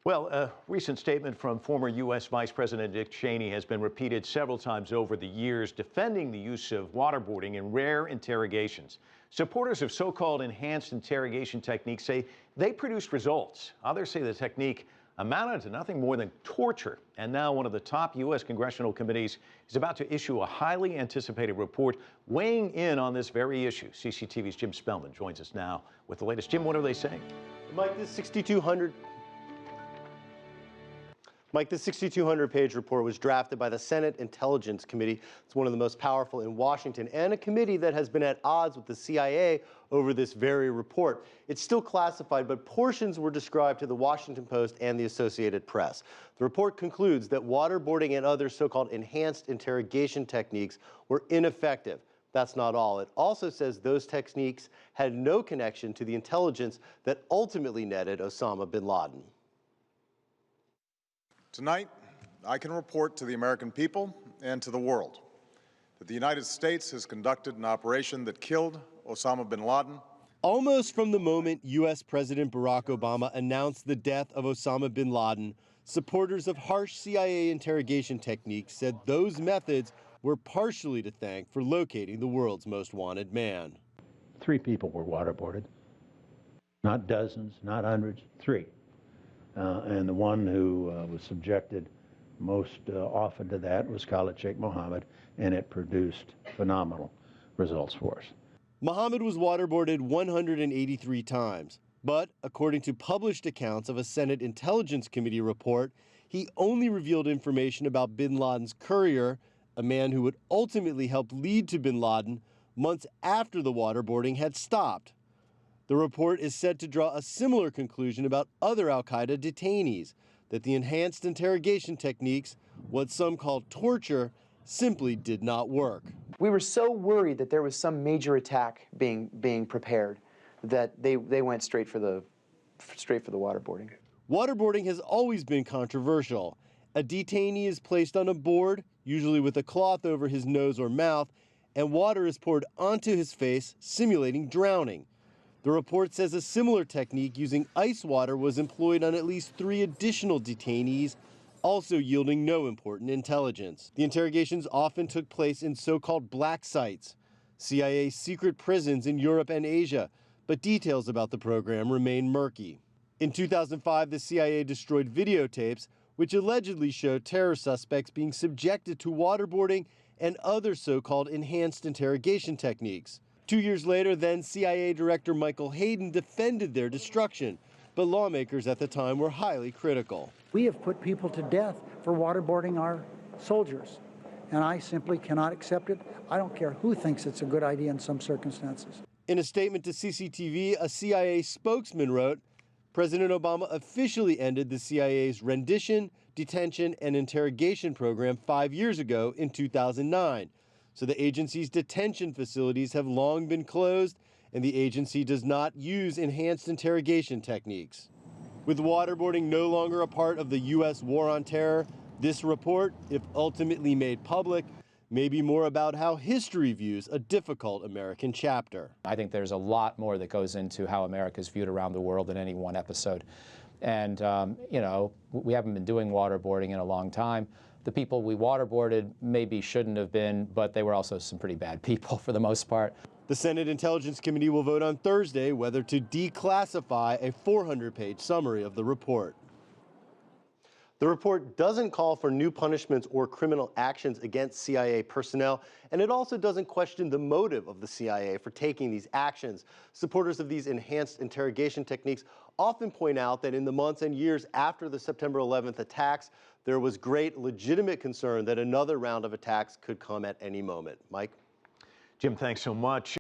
Well, a recent statement from former U.S. Vice President Dick Cheney has been repeated several times over the years, defending the use of waterboarding in rare interrogations. Supporters of so-called enhanced interrogation techniques say they produced results. Others say the technique amounted to nothing more than torture. And now one of the top U.S. congressional committees is about to issue a highly anticipated report weighing in on this very issue. CCTV's Jim Spellman joins us now with the latest. Jim, what are they saying? Mike, this 6,200-page report was drafted by the Senate Intelligence Committee. It's one of the most powerful in Washington, and a committee that has been at odds with the CIA over this very report. It's still classified, but portions were described to the Washington Post and the Associated Press. The report concludes that waterboarding and other so-called enhanced interrogation techniques were ineffective. That's not all. It also says those techniques had no connection to the intelligence that ultimately netted Osama bin Laden. Tonight, I can report to the American people and to the world that the United States has conducted an operation that killed Osama bin Laden. Almost from the moment U.S. President Barack Obama announced the death of Osama bin Laden, supporters of harsh CIA interrogation techniques said those methods were partially to thank for locating the world's most wanted man. 3 people were waterboarded, not dozens, not hundreds, 3. And the one who was subjected most often to that was Khalid Sheikh Mohammed, and it produced phenomenal results for us. Mohammed was waterboarded 183 times, but according to published accounts of a Senate Intelligence Committee report, he only revealed information about bin Laden's courier, a man who would ultimately help lead to bin Laden, months after the waterboarding had stopped. The report is said to draw a similar conclusion about other al-Qaeda detainees, that the enhanced interrogation techniques, what some call torture, simply did not work. We were so worried that there was some major attack being prepared that they went straight for the waterboarding. Waterboarding has always been controversial. A detainee is placed on a board, usually with a cloth over his nose or mouth, and water is poured onto his face, simulating drowning. The report says a similar technique using ice water was employed on at least 3 additional detainees, also yielding no important intelligence. The interrogations often took place in so-called black sites, CIA secret prisons in Europe and Asia, but details about the program remain murky. In 2005, the CIA destroyed videotapes which allegedly showed terror suspects being subjected to waterboarding and other so-called enhanced interrogation techniques. 2 years later, then CIA Director Michael Hayden defended their destruction, but lawmakers at the time were highly critical. We have put people to death for waterboarding our soldiers, and I simply cannot accept it. I don't care who thinks it's a good idea in some circumstances. In a statement to CCTV, a CIA spokesman wrote, President Obama officially ended the CIA's rendition, detention, and interrogation program 5 years ago in 2009. So the agency's detention facilities have long been closed, and the agency does not use enhanced interrogation techniques. With waterboarding no longer a part of the U.S. war on terror, this report, if ultimately made public, may be more about how history views a difficult American chapter. I think there's a lot more that goes into how America is viewed around the world in any one episode. And, you know, we haven't been doing waterboarding in a long time. The people we waterboarded maybe shouldn't have been, but they were also some pretty bad people for the most part. The Senate Intelligence Committee will vote on Thursday whether to declassify a 400-page summary of the report. The report doesn't call for new punishments or criminal actions against CIA personnel, and it also doesn't question the motive of the CIA for taking these actions. Supporters of these enhanced interrogation techniques often point out that in the months and years after the September 11th attacks, there was great legitimate concern that another round of attacks could come at any moment. Mike? Jim, thanks so much.